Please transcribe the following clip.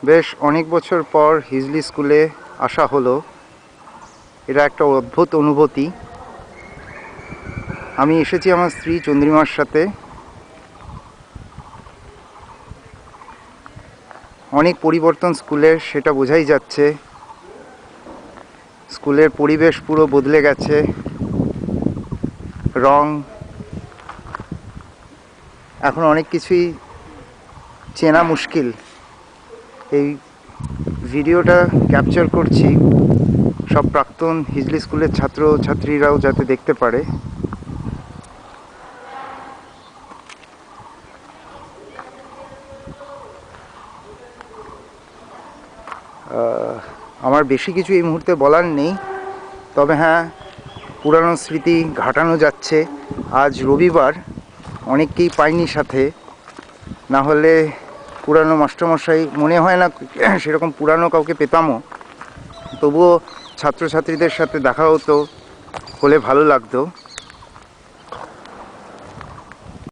বেশ অনেক বছর পর হিজলি স্কুলে আসা হলো। এটা একটা অদ্ভুত অনুভূতি। আমি এসেছি আমার স্ত্রী চন্দ্রিমার সাথে। অনেক পরিবর্তন স্কুলের, সেটা বোঝাই যাচ্ছে। স্কুলের পরিবেশ পুরো বদলে গেছে, রং, এখন অনেক কিছুই চেনা মুশকিল। এই ভিডিওটা ক্যাপচার করছি সব প্রাক্তন হিজলি স্কুলের ছাত্র ছাত্রীরাও যাতে দেখতে পারে। আমার বেশি কিছু এই মুহূর্তে বলার নেই, তবে হ্যাঁ, পুরানো স্মৃতি ঘাটানো যাচ্ছে। আজ রবিবার, অনেককেই পাইনি সাথে, না হলে পুরানো মাস্টারমশাই মনে হয় না সেরকম পুরানো কাউকে পেতামও। তবুও ছাত্রছাত্রীদের সাথে দেখা হতো, হলে ভালো লাগতো।